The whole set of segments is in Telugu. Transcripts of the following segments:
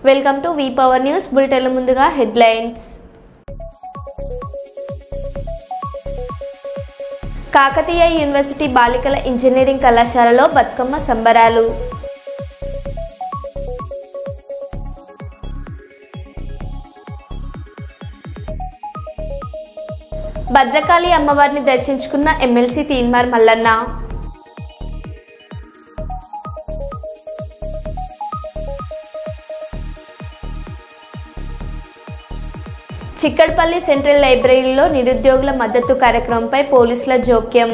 Welcome to V power news bulletin ముందుగా హెడ్లైన్స్. కాకతీయ యూనివర్సిటీ బాలికల ఇంజనీరింగ్ కళాశాలలో బతుకమ్మ సంబరాలు. భద్రకాళి అమ్మవారిని దర్శించుకున్న ఎమ్మెల్సీ తీన్మార్ మల్లన్న. చిక్కడపల్లి సెంట్రల్ లైబ్రరీలో నిరుద్యోగుల మద్దతు కార్యక్రమంపై పోలీసుల జోక్యం.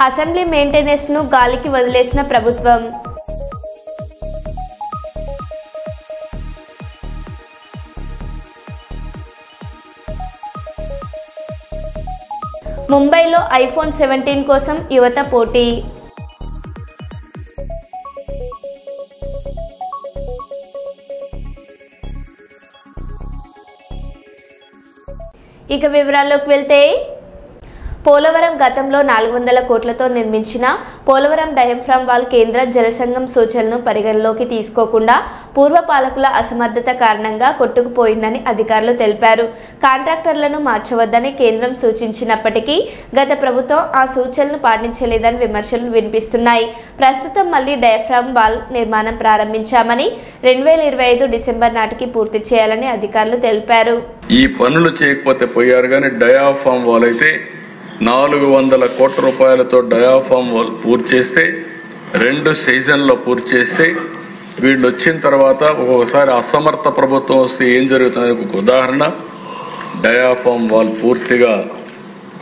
అసెంబ్లీ మెయింటెనెన్స్ను గాలికి వదిలేసిన ప్రభుత్వం. ముంబైలో ఐఫోన్ 17 కోసం యువత పోటీ. ఇక వివరాల్లోకి వెళ్తే, పోలవరం గతంలో 400 కోట్లతో నిర్మించిన పోలవరం డయాఫ్రామ్ వాల్ కేంద్ర జలసంఘం సూచనలను పరిగణలోకి తీసుకోకుండా పూర్వపాలకుల అసమర్థత కారణంగా కొట్టుకుపోయిందని అధికారులు తెలిపారు. కాంట్రాక్టర్లను మార్చవద్దని కేంద్రం సూచించినప్పటికీ గత ప్రభుత్వం ఆ సూచనలను పాటించలేదని విమర్శలు వినిపిస్తున్నాయి. ప్రస్తుతం మళ్లీ డయాఫ్రామ్ వాల్ నిర్మాణం ప్రారంభించామని 2025 డిసెంబర్ నాటికి పూర్తి చేయాలని అధికారులు తెలిపారు. ఈ పనులు చేయకపోతే పోయారు కానీ డయాఫ్రామ్ వాల్ అయితే 400 కోట్ల రూపాయలతో డయాఫ్రామ్ వాల్ పూర్తి చేస్తే 2 సీజన్లో పూర్తి చేస్తే వీళ్ళు వచ్చిన తర్వాత ఒక్కొక్కసారి అసమర్థ ప్రభుత్వం వస్తే ఏం జరుగుతుందని ఒక ఉదాహరణ, డయాఫ్రామ్ వాల్ పూర్తిగా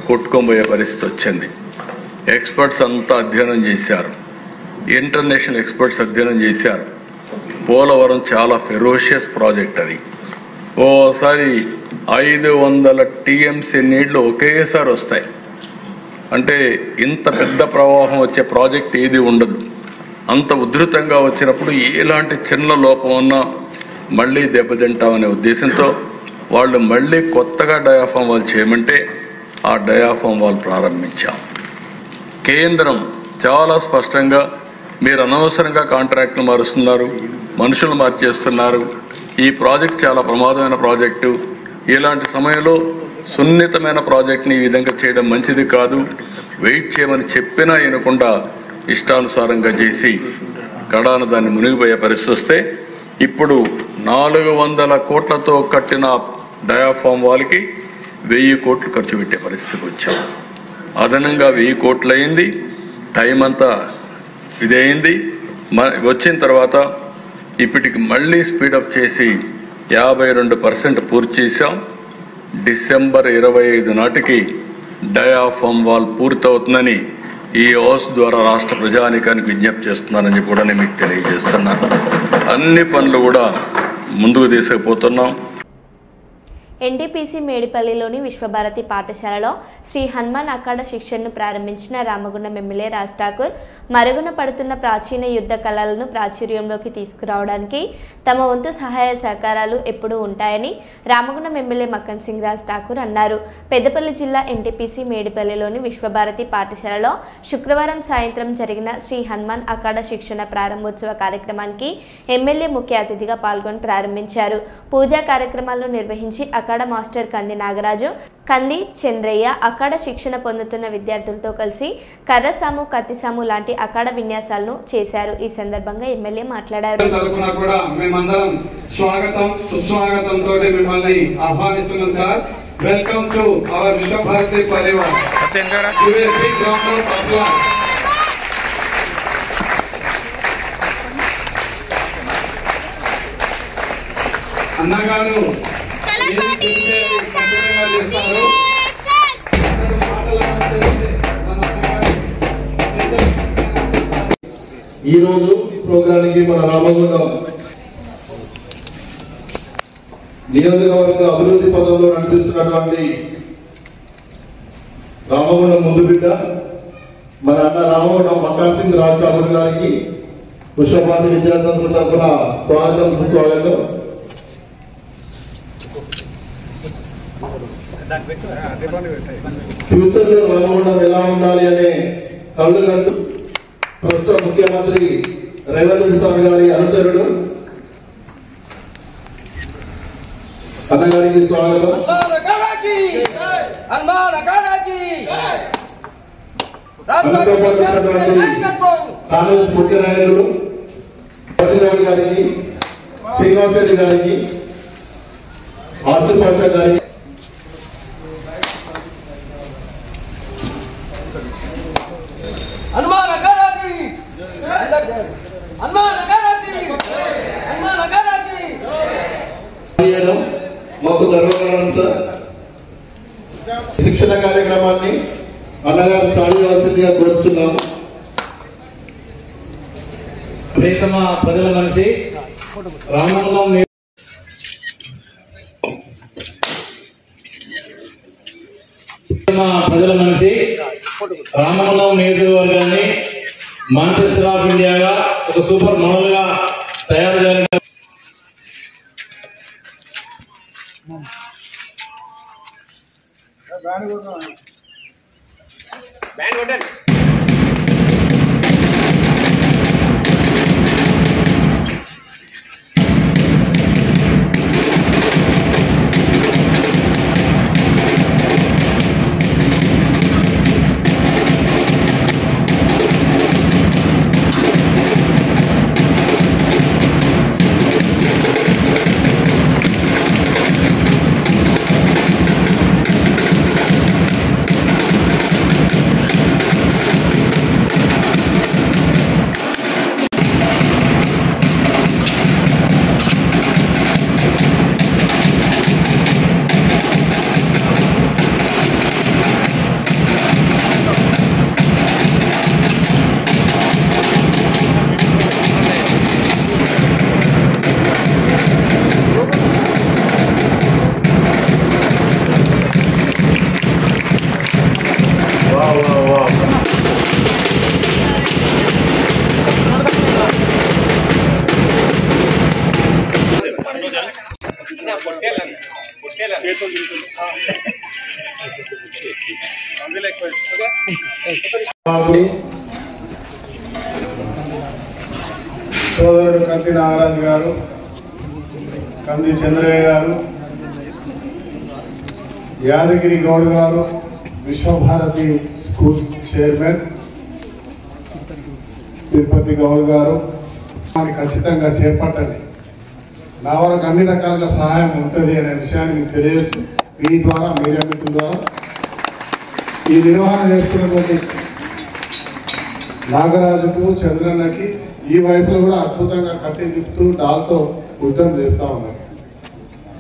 కొట్టుకోబోయే పరిస్థితి వచ్చింది. ఎక్స్పర్ట్స్ అంతా అధ్యయనం చేశారు, ఇంటర్నేషనల్ ఎక్స్పర్ట్స్ అధ్యయనం చేశారు. పోలవరం చాలా ఫెరోషియస్ ప్రాజెక్ట్. అది ఓసారి 500 టీఎంసీ నీళ్లు ఒకేసారి వస్తాయి. అంటే ఇంత పెద్ద ప్రవాహం వచ్చే ప్రాజెక్ట్ ఏది ఉండదు. అంత ఉధృతంగా వచ్చినప్పుడు ఎలాంటి చిన్న లోపం ఉన్నా మళ్లీ దెబ్బతింటామనే ఉద్దేశంతో వాళ్ళు మళ్లీ కొత్తగా డయాఫ్రామ్ వాల్ చేయమంటే ఆ డయాఫ్రామ్ వాల్ ప్రారంభించాం. కేంద్రం చాలా స్పష్టంగా మీరు అనవసరంగా కాంట్రాక్టులు మారుస్తున్నారు, మనుషులు మార్చేస్తున్నారు, ఈ ప్రాజెక్ట్ చాలా ప్రమాదమైన ప్రాజెక్టు, ఇలాంటి సమయంలో సున్నితమైన ప్రాజెక్ట్ని ఈ విధంగా చేయడం మంచిది కాదు, వెయిట్ చేయమని చెప్పినా వినకుండా ఇష్టానుసారంగా చేసి కడాన దాన్ని మునిగిపోయే పరిస్థితి వస్తే ఇప్పుడు 400 కోట్లతో కట్టిన డయాఫ్రామ్ వాల్కి 1000 కోట్లు ఖర్చు పెట్టే పరిస్థితికి వచ్చాం. అదనంగా 1000 కోట్లు అయింది. టైం అంతా ఇదైంది. వచ్చిన తర్వాత ఇప్పటికి మళ్లీ స్పీడప్ చేసి 52% పూర్తి చేశాం. డిసెంబర్ 25 నాటికి డయాఫ్రామ్ వాల్ పూర్తవుతుందని ఈ హౌస్ ద్వారా రాష్ట్ర ప్రజానీకానికి విజ్ఞప్తి చేస్తున్నానని కూడా నేను మీకు తెలియజేస్తున్నాను. అన్ని పనులు కూడా ముందుకు తీసుకుపోతున్నాం. ఎన్టీపీసీ మేడిపల్లిలోని విశ్వభారతి పాఠశాలలో శ్రీ హనుమాన్ అఖాడా శిక్షణను ప్రారంభించిన రామగుండం ఎమ్మెల్యే రాజ్ ఠాకూర్ మరుగున పడుతున్న ప్రాచీన యుద్ధ కళలను ప్రాచుర్యంలోకి తీసుకురావడానికి తమ వంతు సహాయ సహకారాలు ఎప్పుడూ ఉంటాయని రామగుండం ఎమ్మెల్యే మక్కన్ సింగ్ రాజ్ ఠాకూర్ అన్నారు. పెద్దపల్లి జిల్లా ఎన్టీపీసీ మేడిపల్లిలోని విశ్వభారతి పాఠశాలలో శుక్రవారం సాయంత్రం జరిగిన శ్రీ హనుమాన్ అఖాడా శిక్షణ ప్రారంభోత్సవ కార్యక్రమానికి ఎమ్మెల్యే ముఖ్య అతిథిగా పాల్గొని ప్రారంభించారు. పూజా కార్యక్రమాలను నిర్వహించి అఖాడా మాస్టర్ కంది నాగరాజు, కంది చంద్రయ్య అఖాడా శిక్షణ పొందుతున్న విద్యార్థులతో కలిసి కర్రసాము, కత్తిసాము లాంటి అఖాడా విన్యాసాలను చేశారు. ఈ సందర్భంగా ఎమ్మెల్యే మాట్లాడారు. Welcome to our Vishwabharati Parivar. అన్నగారు ఈ రోజు ప్రోగ్రాంకి మన రామగుండం నియోజకవర్గ అభివృద్ధి పదంలో నడిపిస్తున్నటువంటి రామగుండం ముందు బిడ్డ మన అన్న రామగుండం మక్కన్ సింగ్ రాజ్ ఠాకూర్ గారికి విశ్వభారతి విద్యాసంస్థల తరఫున స్వాగతం సుస్వాగతం. ఫ్యూచర్ లో రామగుండం ఎలా ఉండాలి అనే కళ్ళగంటు ప్రస్తుత ముఖ్యమంత్రి రేవంత్ రెడ్డి స్వామి గారి అనుచరుడు అన్నగారికి స్వాగతం. మనతో పాటు కాంగ్రెస్ ముఖ్య నాయకులు పట్టినాడు గారికి, శ్రీనివాస్ రెడ్డి గారికి, ఆసిఫ్ పాషా గారికి, మాకు గర్వకారణం సార్. శిక్షణ కార్యక్రమాన్ని అన్నగారు సాధించవలసిందిగా కోరుతున్నాము. ప్రియతమ ప్రజల మనిషి రామగుండం నియోజకవర్గాన్ని మాంచెస్టర్ ఆఫ్ ఇండియాగా ఒక సూపర్ మోడల్ గా తయారు చేయడం సోదరుడు కంది నాగరాజు గారు, కంది చంద్రయ్య గారు, యాదగిరి గౌడ్ గారు, విశ్వభారతి స్కూల్స్ చైర్మన్ తిరుపతి గౌడ్ గారు ఖచ్చితంగా చేపట్టండి. నా వరకు అన్ని రకాలుగా సహాయం ఉంటుంది అనే విషయాన్ని మీకు తెలియజేస్తూ మీ ద్వారా మీడియా మిత్రుల ద్వారా ఈ నిర్వహణ చేస్తున్నటువంటి నాగరాజుకు, చంద్రన్నకి ఈ వయసులో కూడా అద్భుతంగా కత్తి తిప్పుతూ డాల్తో యుద్ధం చేస్తూ ఉన్నారు.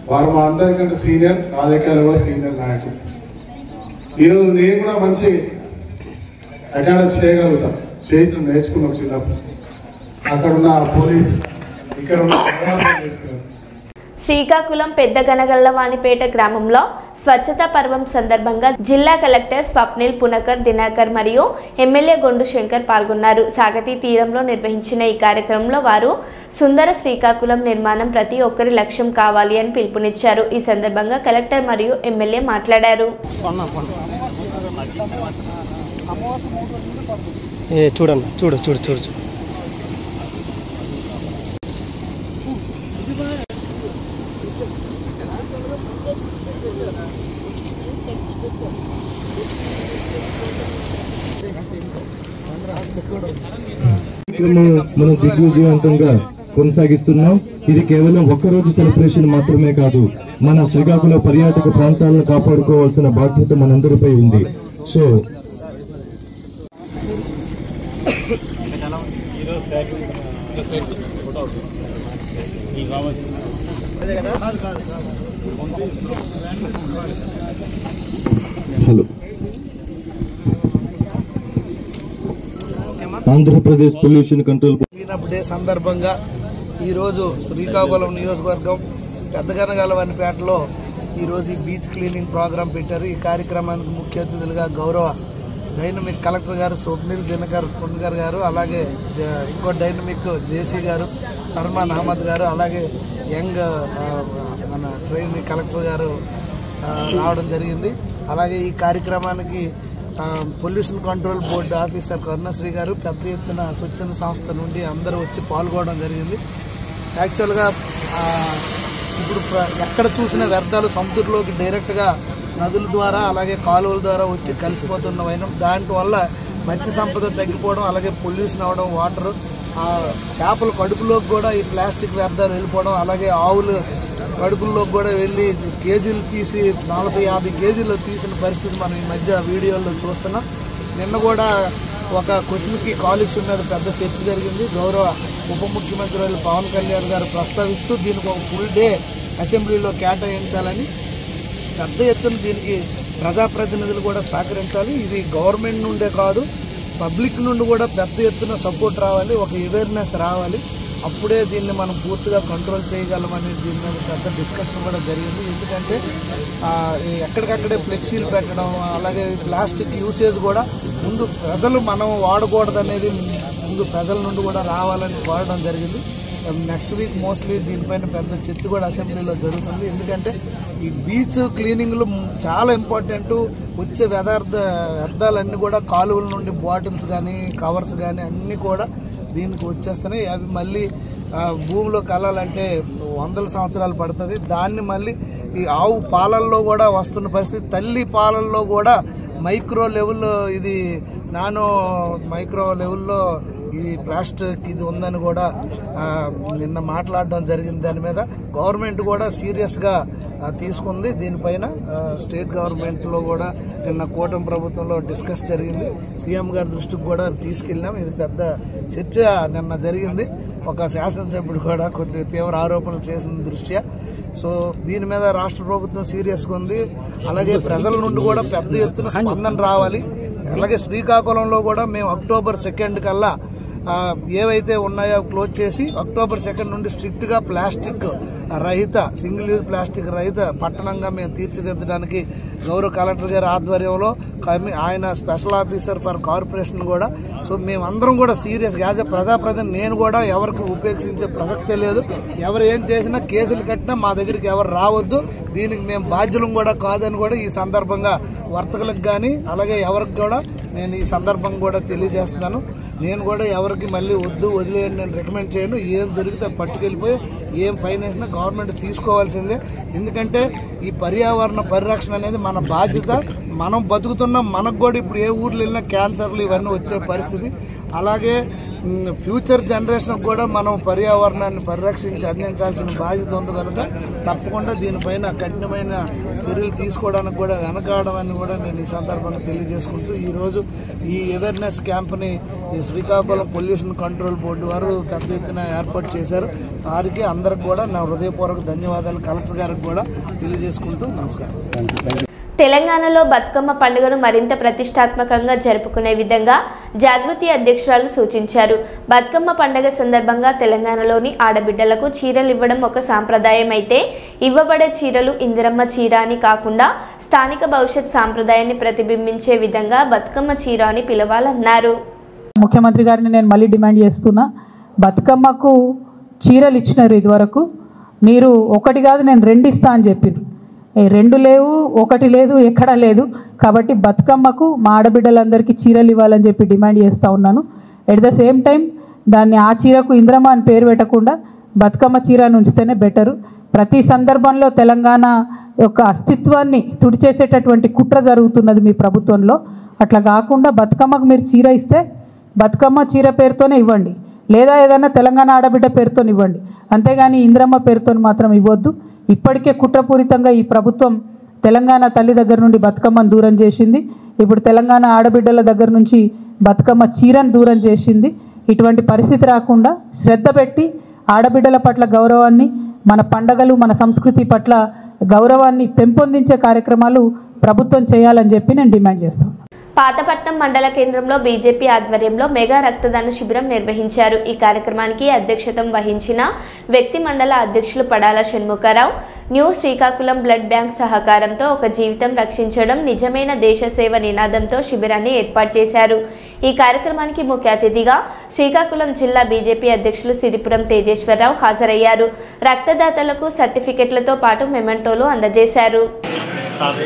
వారు మా అందరికంటే సీనియర్, రాజకీయాలు కూడా సీనియర్ నాయకులు. ఈరోజు నేను కూడా మంచి అకాడమీ చేయగలుగుతాం, చేసి నేర్చుకున్నాం చిన్నప్పుడు. అక్కడ ఉన్న పోలీస్, ఇక్కడ ఉన్న నేర్చుకున్నాం. శ్రీకాకుళం పెద్ద గనగల్లవానిపేట గ్రామంలో స్వచ్ఛతా పర్వం సందర్భంగా జిల్లా కలెక్టర్ స్వప్నిల్ పునకర్ దినాకర్ మరియు ఎమ్మెల్యే గొండు శంకర్ పాల్గొన్నారు. సాగతి తీరంలో నిర్వహించిన ఈ కార్యక్రమంలో వారు సుందర శ్రీకాకుళం నిర్మాణం ప్రతి ఒక్కరి లక్ష్యం కావాలి అని పిలుపునిచ్చారు. ఈ సందర్భంగా కలెక్టర్ మరియు ఎమ్మెల్యే మాట్లాడారు. చూడండి, చూడు చూడు చూడు మనం దిగ్విజయవంతంగా కొనసాగిస్తున్నాం. ఇది కేవలం ఒక్కరోజు సెలబ్రేషన్ మాత్రమే కాదు, మన శ్రీకాకుళం పర్యాటక ప్రాంతాలను కాపాడుకోవాల్సిన బాధ్యత మనందరిపై ఉంది. So hello, Andhra Pradesh pollution control day సందర్భంగా ఈరోజు శ్రీకాకుళం నియోజకవర్గం పెద్దగనగలవానిపేటలో ఈరోజు ఈ బీచ్ క్లీనింగ్ ప్రోగ్రాం పెట్టారు. ఈ కార్యక్రమానికి ముఖ్య అతిథులుగా గౌరవ డైనమిక్ కలెక్టర్ గారు స్వప్నిల్ దినకర్ పుణ్కర్ గారు, అలాగే ఇంకో డైనమిక్ జేసీ గారు ఫర్మాన్ అహ్మద్ గారు, అలాగే యంగ్ మన ట్రైనింగ్ కలెక్టర్ గారు రావడం జరిగింది. అలాగే ఈ కార్యక్రమానికి pollution control board officer Karunasri గారు పెద్ద ఎత్తున స్వచ్ఛంద సంస్థ నుండి అందరూ వచ్చి పాల్గొనడం జరిగింది. యాక్చువల్గా ఇప్పుడు ఎక్కడ చూసిన వ్యర్థాలు సముద్రంలోకి డైరెక్ట్గా నదుల ద్వారా అలాగే కాలువల ద్వారా వచ్చి కలిసిపోతున్న వైనం, దాంట్వల్ల మత్స్య సంపద తగ్గిపోవడం, అలాగే పొల్యూషన్ అవ్వడం, వాటర్ చేపల కడుపులోకి కూడా ఈ ప్లాస్టిక్ వ్యర్థాలు వెళ్ళిపోవడం, అలాగే ఆవులు కడుపుల్లోకి కూడా వెళ్ళి కేజీలు తీసి 40-50 కేజీలు తీసిన పరిస్థితి మనం ఈ మధ్య వీడియోల్లో చూస్తున్నాం. నిన్న కూడా ఒక క్వశ్చన్కి కాలుష్యం మీద పెద్ద చర్చ జరిగింది. గౌరవ ఉప ముఖ్యమంత్రి పవన్ కళ్యాణ్ గారు ప్రస్తావిస్తూ దీనికి ఒక ఫుల్ డే అసెంబ్లీలో కేటాయించాలని, పెద్ద ఎత్తున దీనికి ప్రజాప్రతినిధులు కూడా సహకరించాలి. ఇది గవర్నమెంట్ నుండే కాదు, పబ్లిక్ నుండి కూడా పెద్ద ఎత్తున సపోర్ట్ రావాలి, ఒక అవేర్నెస్ రావాలి. అప్పుడే దీన్ని మనం పూర్తిగా కంట్రోల్ చేయగలమని దీని మీద పెద్ద డిస్కషన్ కూడా జరిగింది. ఎందుకంటే ఎక్కడికక్కడే ఫ్లెక్సీలు పెట్టడం, అలాగే ప్లాస్టిక్ యూసేజ్ కూడా ముందు ప్రజలు మనం వాడకూడదు అనేది ముందు ప్రజల నుండి కూడా రావాలని కోరడం జరిగింది. నెక్స్ట్ వీక్ మోస్ట్లీ దీనిపైన పెద్ద చర్చ కూడా అసెంబ్లీలో జరుగుతుంది. ఎందుకంటే ఈ బీచ్ క్లీనింగ్లు చాలా ఇంపార్టెంట్. వచ్చే వ్యర్థాలన్నీ కూడా కాలువల నుండి బాటిల్స్ కానీ కవర్స్ కానీ అన్నీ కూడా దీనికి వచ్చేస్తున్నాయి. అవి మళ్ళీ భూమిలో కలాలంటే 100 సంవత్సరాలు పడుతుంది. దాన్ని మళ్ళీ ఈ ఆవు పాలల్లో కూడా వస్తున్న పరిస్థితి, తల్లి పాలల్లో కూడా మైక్రో లెవెల్లో ఇది మైక్రో లెవెల్లో ఈ ప్లాస్టిక్ ఇది ఉందని కూడా నిన్న మాట్లాడడం జరిగింది. దాని మీద గవర్నమెంట్ కూడా సీరియస్గా తీసుకుంది. దీనిపైన స్టేట్ గవర్నమెంట్లో కూడా నిన్న కూటమి ప్రభుత్వంలో డిస్కస్ జరిగింది. సీఎం గారి దృష్టికి కూడా తీసుకెళ్ళాం. ఇది పెద్ద చర్చ నిన్న జరిగింది. ఒక శాసనసభ్యుడు కూడా కొద్ది తీవ్ర ఆరోపణలు చేసిన దృష్ట్యా సో దీని మీద రాష్ట్ర ప్రభుత్వం సీరియస్గా ఉంది. అలాగే ప్రజల నుండి కూడా పెద్ద ఎత్తున స్పందన రావాలి. అలాగే శ్రీకాకుళంలో కూడా మేము అక్టోబర్ 2 కల్లా ఏవైతే ఉన్నాయో క్లోజ్ చేసి అక్టోబర్ 2 నుండి స్ట్రిక్ట్ గా ప్లాస్టిక్ రహిత, సింగిల్ యూజ్ ప్లాస్టిక్ రహిత పట్టణంగా మేము తీర్చిదిద్దడానికి గౌరవ కలెక్టర్ గారి ఆధ్వర్యంలో ఆయన స్పెషల్ ఆఫీసర్ ఫర్ కార్పొరేషన్ కూడా సో మేమందరం కూడా సీరియస్ యాజ్ ఎ ప్రజాప్రతినిధి నేను కూడా ఎవరికి ఉపేక్షించే ప్రసక్తే లేదు. ఎవరు ఏం చేసినా కేసులు కట్టినా మా దగ్గరికి ఎవరు రావద్దు, దీనికి మేము బాధ్యులం కూడా కాదని కూడా ఈ సందర్భంగా వర్తకులకు కానీ అలాగే ఎవరికి కూడా నేను ఈ సందర్భం కూడా తెలియజేస్తున్నాను. నేను కూడా ఎవరికి మళ్ళీ వదిలేయండి నేను రికమెండ్ చేయను. ఏం దొరికితే పట్టుకెళ్ళిపోయి ఏం ఫైన్ వేసినా గవర్నమెంట్ తీసుకోవాల్సిందే. ఎందుకంటే ఈ పర్యావరణ పరిరక్షణ అనేది మన బాధ్యత. మనం బతుకుతున్నాం, మనకు కూడా ఇప్పుడు ఏ ఊర్లో వెళ్ళినా క్యాన్సర్లు ఇవన్నీ వచ్చే పరిస్థితి. అలాగే ఫ్యూచర్ జనరేషన్ కూడా మనం పర్యావరణాన్ని పరిరక్షించి అందించాల్సిన బాధ్యత ఉంది కనుక తప్పకుండా దీనిపైన కఠినమైన చర్యలు తీసుకోవడానికి కూడా వెనకాడమని కూడా నేను ఈ సందర్భంగా తెలియజేసుకుంటూ ఈరోజు ఈ అవేర్నెస్ క్యాంప్ని ఈ శ్రీకాకుళం పొల్యూషన్ కంట్రోల్ బోర్డు వారు పెద్ద ఎత్తున ఏర్పాటు చేశారు. వారికి అందరికి కూడా నా హృదయపూర్వక ధన్యవాదాలు కలెక్టర్ గారికి కూడా తెలియజేసుకుంటూ నమస్కారం. తెలంగాణలో బతుకమ్మ పండుగను మరింత ప్రతిష్టాత్మకంగా జరుపుకునే విధంగా జాగృతి అధ్యక్షురాలు సూచించారు. బతుకమ్మ పండుగ సందర్భంగా తెలంగాణలోని ఆడబిడ్డలకు చీరలు ఇవ్వడం ఒక సాంప్రదాయం అయితే ఇవ్వబడే చీరలు ఇందిరమ్మ చీర అని కాకుండా స్థానిక భవిష్యత్ సాంప్రదాయాన్ని ప్రతిబింబించే విధంగా బతుకమ్మ చీర అని పిలవాలన్నారు. ముఖ్యమంత్రి గారిని నేను మళ్ళీ డిమాండ్ చేస్తున్నా, బతుకమ్మకు చీరలు ఇచ్చినారు, ఇదివరకు మీరు ఒకటి కాదు నేను 2 ఇస్తా అని చెప్పారు. 2 లేవు, 1 లేదు, ఎక్కడా లేదు. కాబట్టి బతుకమ్మకు మా ఆడబిడ్డలందరికీ చీరలు ఇవ్వాలని చెప్పి డిమాండ్ చేస్తూ ఉన్నాను. ఎట్ ద సేమ్ టైం దాన్ని ఆ చీరకు ఇంద్రమ్మ అని పేరు పెట్టకుండా బతుకమ్మ చీర ఉంచితేనే బెటరు. ప్రతి సందర్భంలో తెలంగాణ యొక్క అస్తిత్వాన్ని తుడిచేసేటటువంటి కుట్ర జరుగుతున్నది మీ ప్రభుత్వంలో. అట్లా కాకుండా బతుకమ్మకు మీరు చీర ఇస్తే బతుకమ్మ చీర పేరుతోనే ఇవ్వండి, లేదా ఏదైనా తెలంగాణ ఆడబిడ్డ పేరుతో ఇవ్వండి, అంతేగాని ఇంద్రమ్మ పేరుతో మాత్రం ఇవ్వద్దు. ఇప్పటికే కుట్రపూరితంగా ఈ ప్రభుత్వం తెలంగాణ తల్లి దగ్గర నుండి బతుకమ్మను దూరం చేసింది. ఇప్పుడు తెలంగాణ ఆడబిడ్డల దగ్గర నుంచి బతుకమ్మ చీరను దూరం చేసింది. ఇటువంటి పరిస్థితి రాకుండా శ్రద్ధ పెట్టి ఆడబిడ్డల పట్ల గౌరవాన్ని, మన పండగలు, మన సంస్కృతి పట్ల గౌరవాన్ని పెంపొందించే కార్యక్రమాలు ప్రభుత్వం చేయాలని చెప్పి నేను డిమాండ్ చేస్తాను. పాతపట్నం మండల కేంద్రంలో బీజేపీ ఆధ్వర్యంలో మెగా రక్తదాన శిబిరం నిర్వహించారు. ఈ కార్యక్రమానికి అధ్యక్షత వహించిన వ్యక్తి మండల అధ్యక్షులు Padala Shanmukha Rao new Srikakulam blood bank సహకారంతో ఒక జీవితం రక్షించడం నిజమైన దేశ సేవ నినాదంతో శిబిరాన్ని ఏర్పాటు చేశారు. ఈ కార్యక్రమానికి ముఖ్య అతిథిగా శ్రీకాకుళం జిల్లా బీజేపీ అధ్యక్షులు సిరిపురం తేజేశ్వరరావు హాజరయ్యారు. రక్తదాతలకు సర్టిఫికెట్లతో పాటు మెమెంటోలు అందజేశారు. ఖాళీ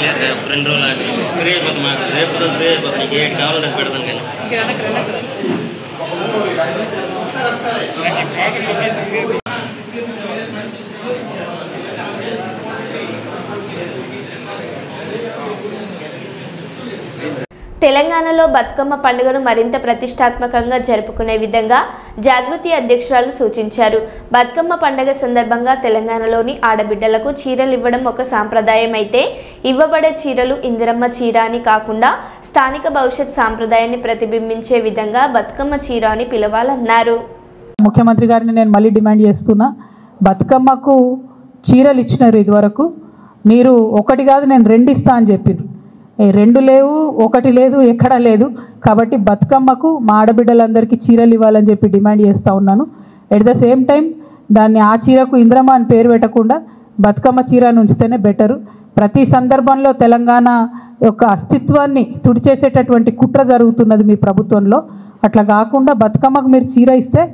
లేదు 2 రోజులు ఫ్రీ అయిపోతుంది మాకు రేపు ఫ్రీ అయిపోతుంది నీకు ఏం కావాలో నాకు పెడతాను కానీ తెలంగాణలో బతుకమ్మ పండుగను మరింత ప్రతిష్టాత్మకంగా జరుపుకునే విధంగా జాగృతి అధ్యక్షురాలు సూచించారు. బతుకమ్మ పండుగ సందర్భంగా తెలంగాణలోని ఆడబిడ్డలకు చీరలు ఇవ్వడం ఒక సాంప్రదాయం అయితే ఇవ్వబడే చీరలు ఇందిరమ్మ చీర అని కాకుండా స్థానిక భవిష్యత్ సాంప్రదాయాన్ని ప్రతిబింబించే విధంగా బతుకమ్మ చీర అని పిలవాలన్నారు. ముఖ్యమంత్రి గారిని నేను మళ్ళీ డిమాండ్ చేస్తున్నా, బతుకమ్మకు చీరలు ఇచ్చినారు, ఇదివరకు మీరు ఒకటి కాదు నేను 2 ఇస్తా అని చెప్పారు. 2 లేవు, 1 లేదు, ఎక్కడా లేదు. కాబట్టి బతుకమ్మకు మా ఆడబిడ్డలందరికీ చీరలు ఇవ్వాలని చెప్పి డిమాండ్ చేస్తూ ఉన్నాను. ఎట్ ద సేమ్ టైం దాన్ని ఆ చీరకు ఇంద్రమ్మ అని పేరు పెట్టకుండా బతుకమ్మ చీరను ఉంచితేనే బెటరు. ప్రతి సందర్భంలో తెలంగాణ యొక్క అస్తిత్వాన్ని తుడిచేసేటటువంటి కుట్ర జరుగుతున్నది మీ ప్రభుత్వంలో. అట్లా కాకుండా బతుకమ్మకు మీరు చీర ఇస్తే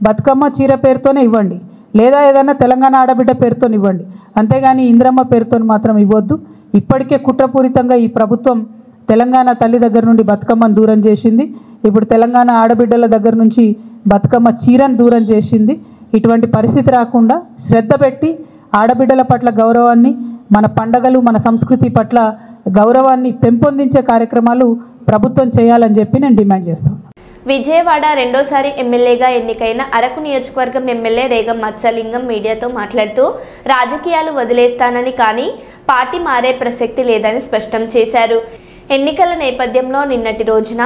బతుకమ్మ చీర పేరుతోనే ఇవ్వండి, లేదా ఏదైనా తెలంగాణ ఆడబిడ్డ పేరుతో ఇవ్వండి, అంతేగాని ఇంద్రమ్మ పేరుతో మాత్రం ఇవ్వద్దు. ఇప్పటికే కుట్రపూరితంగా ఈ ప్రభుత్వం తెలంగాణ తల్లి దగ్గర నుండి బతుకమ్మను దూరం చేసింది. ఇప్పుడు తెలంగాణ ఆడబిడ్డల దగ్గర నుంచి బతుకమ్మ చీరను దూరం చేసింది. ఇటువంటి పరిస్థితి రాకుండా శ్రద్ధ పెట్టి ఆడబిడ్డల పట్ల గౌరవాన్ని, మన పండగలు, మన సంస్కృతి పట్ల గౌరవాన్ని పెంపొందించే కార్యక్రమాలు ప్రభుత్వం చేయాలని చెప్పి నేను డిమాండ్ చేస్తాను. విజయవాడ రెండోసారి ఎమ్మెల్యేగా ఎన్నికైన అరకు నియోజకవర్గం ఎమ్మెల్యే రేగం మత్స్యలింగం మీడియాతో మాట్లాడుతూ రాజకీయాలు వదిలేస్తానని కానీ పార్టీ మారే ప్రసక్తి లేదని స్పష్టం చేశారు. ఎన్నికల నేపథ్యంలో నిన్నటి రోజున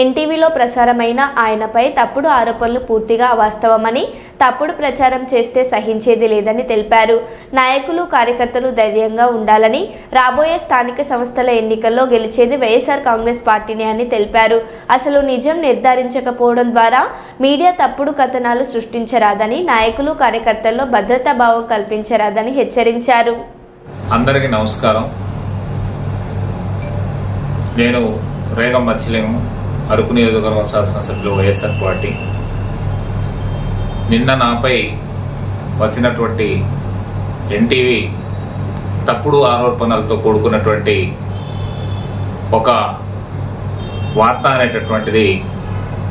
ఎన్టీవీలో ప్రసారమైన ఆయనపై తప్పుడు ఆరోపణలు పూర్తిగా అవాస్తవమని, తప్పుడు ప్రచారం చేస్తే సహించేది లేదని తెలిపారు. నాయకులు, కార్యకర్తలు ధైర్యంగా ఉండాలని, రాబోయే స్థానిక సంస్థల ఎన్నికల్లో గెలిచేది వైఎస్ఆర్ కాంగ్రెస్ పార్టీనే అని తెలిపారు. అసలు నిజం నిర్ధారించకపోవడం ద్వారా మీడియా తప్పుడు కథనాలు సృష్టించరాదని, నాయకులు, కార్యకర్తల్లో భద్రతా భావం కల్పించరాదని హెచ్చరించారు. అందరికీ నమస్కారం. నేను రేగం మత్స్యలింగం, అరకు నియోజకవర్గం శాసనసభ్యులు, వైఎస్ఆర్ పార్టీ. నిన్న నాపై వచ్చినటువంటి ఎన్టీవీ తప్పుడు ఆరోపణలతో కూడుకున్నటువంటి ఒక వార్త అనేటటువంటిది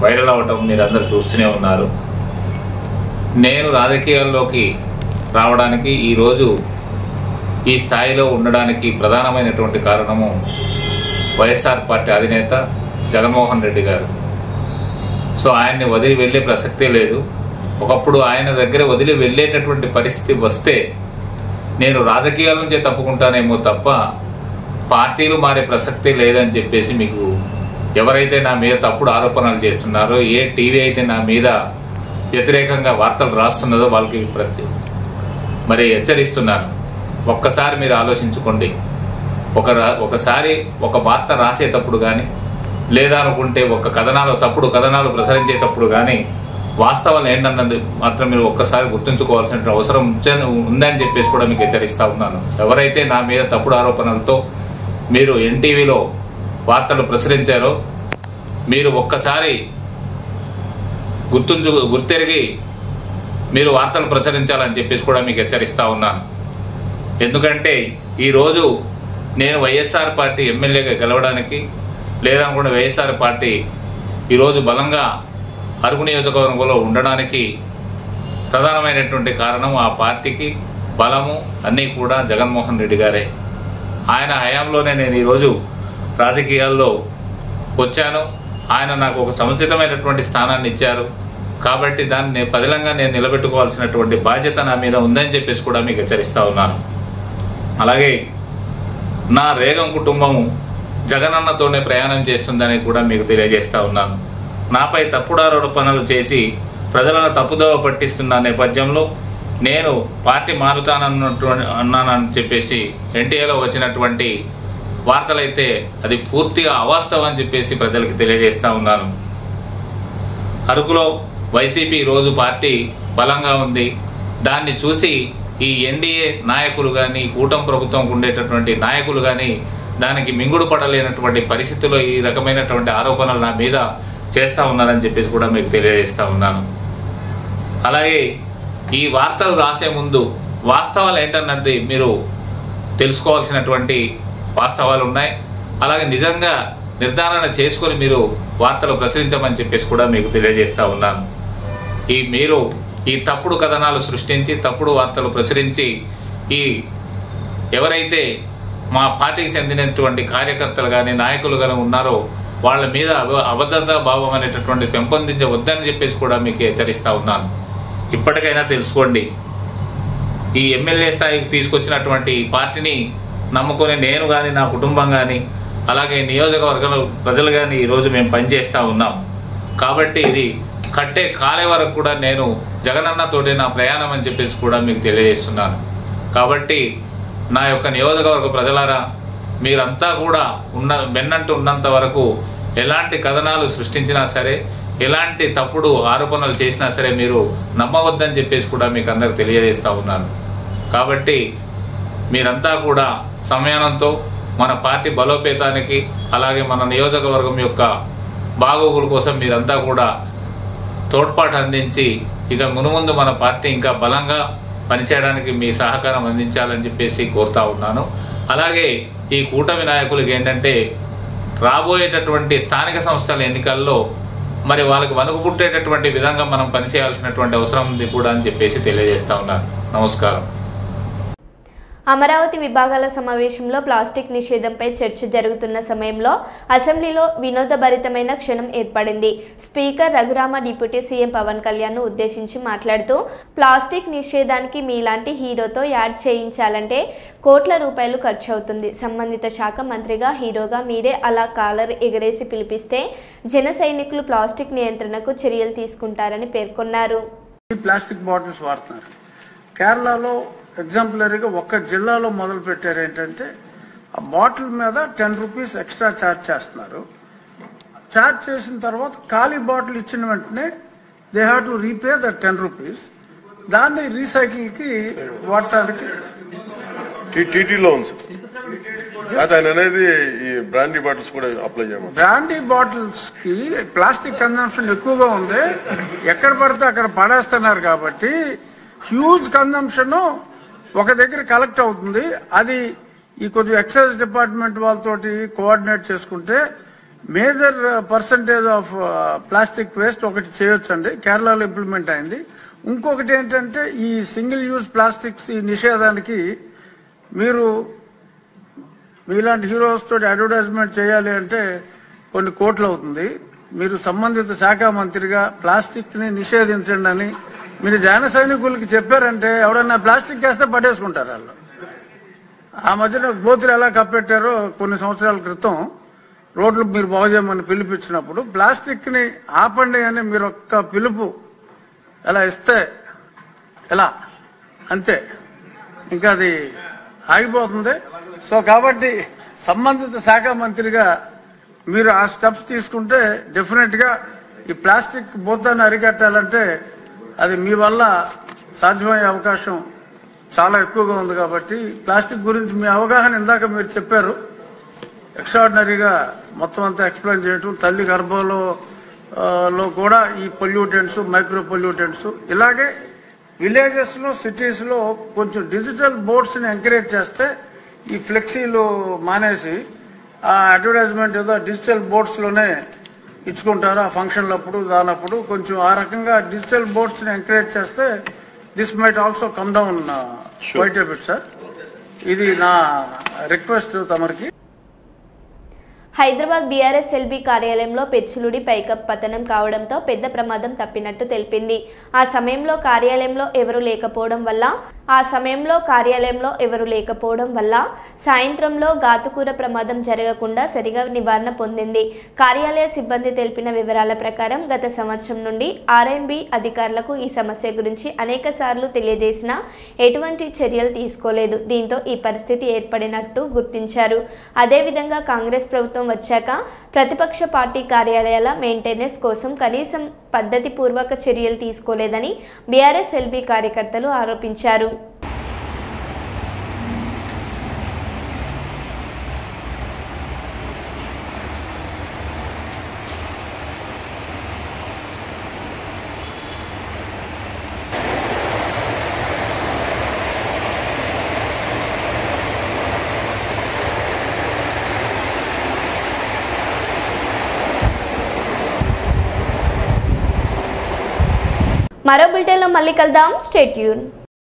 వైరల్ అవటం మీరందరూ చూస్తూనే ఉన్నారు. నేను రాజకీయాల్లోకి రావడానికి, ఈరోజు ఈ స్థాయిలో ఉండడానికి ప్రధానమైనటువంటి కారణము వైఎస్ఆర్ పార్టీ అధినేత జగన్మోహన్ రెడ్డి గారు. సో ఆయన్ని వదిలి వెళ్ళే ప్రసక్తే లేదు. ఒకప్పుడు ఆయన దగ్గర వదిలి వెళ్ళేటటువంటి పరిస్థితి వస్తే నేను రాజకీయాల నుంచే తప్పుకుంటానేమో తప్ప పార్టీలు మారే ప్రసక్తే లేదని చెప్పేసి మీకు ఎవరైతే నా మీద తప్పుడు ఆరోపణలు చేస్తున్నారో, ఏ టీవీ అయితే నా మీద వ్యతిరేకంగా వార్తలు రాస్తున్నదో వాళ్ళకి మరి హెచ్చరిస్తున్నాను. ఒక్కసారి మీరు ఆలోచించుకోండి. ఒకసారి ఒక వార్త రాసేటప్పుడు కానీ, లేదా అనుకుంటే తప్పుడు కథనాలు ప్రసరించేటప్పుడు కానీ వాస్తవాలు ఏంటన్నది మాత్రం మీరు ఒక్కసారి గుర్తుంచుకోవాల్సిన అవసరం ఉందని చెప్పేసి కూడా మీకు హెచ్చరిస్తా ఉన్నాను. ఎవరైతే నా మీద తప్పుడు ఆరోపణలతో మీరు ఎన్టీవీలో వార్తలు ప్రచురించారో మీరు ఒక్కసారి గుర్తెరిగి మీరు వార్తలు ప్రచురించాలని చెప్పేసి కూడా మీకు హెచ్చరిస్తా ఉన్నాను. ఎందుకంటే ఈరోజు నేను వైఎస్ఆర్ పార్టీ ఎమ్మెల్యేగా గెలవడానికి లేదనుకుంటే వైఎస్ఆర్ పార్టీ ఈరోజు బలంగా అరకు నియోజకవర్గంలో ఉండడానికి ప్రధానమైనటువంటి కారణం ఆ పార్టీకి బలము అన్నీ కూడా జగన్మోహన్ రెడ్డి గారే. ఆయన హయాంలోనే నేను ఈరోజు రాజకీయాల్లో వచ్చాను. ఆయన నాకు ఒక సముచితమైనటువంటి స్థానాన్ని ఇచ్చారు కాబట్టి దాన్ని పదిలంగా నేను నిలబెట్టుకోవాల్సినటువంటి బాధ్యత నా మీద ఉందని చెప్పేసి కూడా మీకు హెచ్చరిస్తా ఉన్నాను. అలాగే నా రేగం కుటుంబం జగనన్నతోనే ప్రయాణం చేస్తుందని కూడా మీకు తెలియజేస్తా ఉన్నాను. నాపై తప్పుడు ఆరోపణలు చేసి ప్రజలను తప్పుదోవ పట్టిస్తున్న నేపథ్యంలో నేను పార్టీ అన్నానని చెప్పేసి ఎన్టీఏలో వచ్చినటువంటి వార్తలైతే అది పూర్తిగా అవాస్తవం అని చెప్పేసి ప్రజలకు తెలియజేస్తా ఉన్నాను. అరకులో వైసీపీ ఈరోజు పార్టీ బలంగా ఉంది. దాన్ని చూసి ఈ ఎన్డీఏ నాయకులు కానీ కూటమి ప్రభుత్వం ఉండేటటువంటి నాయకులు కానీ దానికి మింగుడు పడలేనటువంటి పరిస్థితుల్లో ఈ రకమైనటువంటి ఆరోపణలు నా మీద చేస్తూ ఉన్నారని చెప్పేసి కూడా మీకు తెలియజేస్తా ఉన్నాను. అలాగే ఈ వార్తలు రాసే ముందు వాస్తవాలు ఏంటన్నది మీరు తెలుసుకోవాల్సినటువంటి వాస్తవాలు ఉన్నాయి. అలాగే నిజంగా నిర్ధారణ చేసుకొని మీరు వార్తలు ప్రచురించమని చెప్పేసి కూడా మీకు తెలియజేస్తా ఉన్నాను. మీరు ఈ తప్పుడు కథనాలు సృష్టించి తప్పుడు వార్తలు ప్రచురించి ఈ ఎవరైతే మా పార్టీకి చెందినటువంటి కార్యకర్తలు కానీ నాయకులు కానీ ఉన్నారో వాళ్ళ మీద అభద్రతా భావం అనేటటువంటి పెంపొందించవద్దని చెప్పేసి కూడా మీకు హెచ్చరిస్తా ఉన్నాను. ఇప్పటికైనా తెలుసుకోండి, ఈ ఎమ్మెల్యే స్థాయికి తీసుకొచ్చినటువంటి పార్టీని నమ్ముకొని నేను కానీ నా కుటుంబం కానీ అలాగే నియోజకవర్గాల ప్రజలు కానీ ఈరోజు మేము పనిచేస్తూ ఉన్నాం. కాబట్టి ఇది కట్టే కాలే వరకు కూడా నేను జగనన్నతోటే నా ప్రయాణం అని చెప్పేసి కూడా మీకు తెలియజేస్తున్నాను. కాబట్టి నా యొక్క నియోజకవర్గ ప్రజలారా మీరంతా కూడా వెన్నంటూ ఉన్నంత వరకు ఎలాంటి కథనాలు సృష్టించినా సరే ఎలాంటి తప్పుడు ఆరోపణలు చేసినా సరే మీరు నమ్మవద్దని చెప్పేసి కూడా మీకు అందరికి తెలియజేస్తూ ఉన్నాను. కాబట్టి మీరంతా కూడా సంయమనంతో మన పార్టీ బలోపేతానికి అలాగే మన నియోజకవర్గం యొక్క బాగోగుల కోసం మీరంతా కూడా తోడ్పాటు అందించి ఇక మునుముందు మన పార్టీ ఇంకా బలంగా పనిచేయడానికి మీ సహకారం అందించాలని చెప్పేసి కోరుతా ఉన్నాను. అలాగే ఈ కూటమి నాయకులకి ఏంటంటే రాబోయేటటువంటి స్థానిక సంస్థల ఎన్నికల్లో మరి వాళ్ళకి వణుకు పుట్టేటటువంటి విధంగా మనం పనిచేయాల్సినటువంటి అవసరం ఉంది కూడా అని చెప్పేసి తెలియజేస్తా ఉన్నాను. నమస్కారం. అమరావతి విభాగాల సమావేశంలో ప్లాస్టిక్ నిషేధంపై చర్చ జరుగుతున్న సమయంలో అసెంబ్లీలో వినోదభరితమైన క్షణం ఏర్పడింది. Speaker Raghurama deputy CM Pawan Kalyan ను ఉద్దేశించి మాట్లాడుతూ ప్లాస్టిక్ నిషేధానికి మీలాంటి హీరోతో యాడ్ చేయించాలంటే కోట్ల రూపాయలు ఖర్చు అవుతుంది. సంబంధిత శాఖ మంత్రిగా హీరోగా మీరే అలా కాలర్ ఎగరేసి పిలిపిస్తే జన సైనికులు ప్లాస్టిక్ నియంత్రణకు చర్యలు తీసుకుంటారని పేర్కొన్నారు. ప్లాస్టిక్ బాటిల్స్ వాడుతున్నారు. కేరళలో ఎగ్జాంపులరీగా ఒక్క జిల్లాలో మొదలు పెట్టారు. ఏంటంటే ఆ బాటిల్ మీద 10 రూపీస్ ఎక్స్ట్రా ఛార్జ్ చేస్తున్నారు. ఛార్జ్ చేసిన తర్వాత ఖాళీ బాటిల్ ఇచ్చిన వెంటనే they have to repay the 10 rupees. దాన్ని రీసైకిల్కి వాడటానికి టీటీ లోన్స్ అనేది ఈ బ్రాండీ బాటిల్స్ కూడా అప్లై చేయమని. బ్రాండీ బాటిల్స్ కి ప్లాస్టిక్ కన్సంప్షన్ ఎక్కువగా ఉంది. ఎక్కడ పడితే అక్కడ పడేస్తున్నారు కాబట్టి హ్యూజ్ కన్సంప్షన్ ఒక దగ్గర కలెక్ట్ అవుతుంది. అది ఈ కొద్దిగా ఎక్సైజ్ డిపార్ట్మెంట్ వాళ్ళతోటి కోఆర్డినేట్ చేసుకుంటే major percentage of plastic waste ఒకటి చేయొచ్చండి. కేరళలో ఇంప్లిమెంట్ అయింది. ఇంకొకటి ఏంటంటే ఈ సింగిల్ యూజ్ ప్లాస్టిక్స్ ఈ నిషేధానికి మీరు మీలాంటి హీరోస్ తోటి అడ్వర్టైజ్మెంట్ చేయాలి అంటే కొన్ని కోట్లు అవుతుంది. మీరు సంబంధిత శాఖ మంత్రిగా ప్లాస్టిక్ ని నిషేధించండి అని మీరు జన సైనికులకి చెప్పారంటే ఎవరైనా ప్లాస్టిక్ వేస్తే పట్టేసుకుంటారు వాళ్ళు. ఆ మధ్యన గోతులు ఎలా కప్పెట్టారో కొన్ని సంవత్సరాల క్రితం రోడ్లు మీరు బాగు చేయమని పిలిపించినప్పుడు ప్లాస్టిక్ ని ఆపండి అని మీరు ఒక్క పిలుపు ఎలా ఇస్తే ఎలా అంతే ఇంకా అది ఆగిపోతుంది. సో కాబట్టి సంబంధిత శాఖ మంత్రిగా మీరు ఆ స్టెప్స్ తీసుకుంటే డెఫినెట్ గా ఈ ప్లాస్టిక్ భూతాన్ని అరికట్టాలంటే అది మీ వల్ల సాధ్యమయ్యే అవకాశం చాలా ఎక్కువగా ఉంది. కాబట్టి ప్లాస్టిక్ గురించి మీ అవగాహన ఇందాక మీరు చెప్పారు. ఎక్స్ట్రాడినరీగా మొత్తం అంతా ఎక్స్ప్లెయిన్ చేయటం, తల్లి గర్భంలో కూడా ఈ పొల్యూటెంట్స్, మైక్రో పొల్యూటెంట్స్, ఇలాగే విలేజెస్ లో, సిటీస్ లో కొంచెం డిజిటల్ బోర్డ్స్ ని ఎంకరేజ్ చేస్తే ఈ ఫ్లెక్సీలు మానేసి ఆ అడ్వర్టైజ్మెంట్ ఏదో డిజిటల్ బోర్డ్స్ లోనే ఇచ్చుకుంటారు ఆ ఫంక్షన్లప్పుడు, దానప్పుడు. కొంచెం ఆ రకంగా డిజిటల్ బోర్డ్స్ ని ఎంకరేజ్ చేస్తే this might also come down quite a bit sir. ఇది నా రిక్వెస్ట్ తమరికి. హైదరాబాద్ బీఆర్ఎస్ ఎల్బీ కార్యాలయంలో పెచ్చులుడి పైకప్ పతనం కావడంతో పెద్ద ప్రమాదం తప్పినట్టు తెలిపింది. ఆ సమయంలో కార్యాలయంలో ఎవరూ లేకపోవడం వల్ల సాయంత్రంలో గాతుకూర ప్రమాదం జరగకుండా సరిగా నివారణ పొందింది. కార్యాలయ సిబ్బంది తెలిపిన వివరాల ప్రకారం గత సంవత్సరం నుండి ఆర్ఎండ్బి అధికారులకు ఈ సమస్య గురించి అనేక సార్లు తెలియజేసినా ఎటువంటి చర్యలు తీసుకోలేదు. దీంతో ఈ పరిస్థితి ఏర్పడినట్టు గుర్తించారు. అదేవిధంగా కాంగ్రెస్ ప్రభుత్వం వచ్చాక ప్రతిపక్ష పార్టీ కార్యాలయాల మెయింటెనెన్స్ కోసం కనీసం పద్ధతిపూర్వక చర్యలు తీసుకోలేదని బీఆర్ఎస్ ఎల్బీ కార్యకర్తలు ఆరోపించారు. మరో బులెటిన్లో మళ్ళీ కలుద్దాం. Stay tune.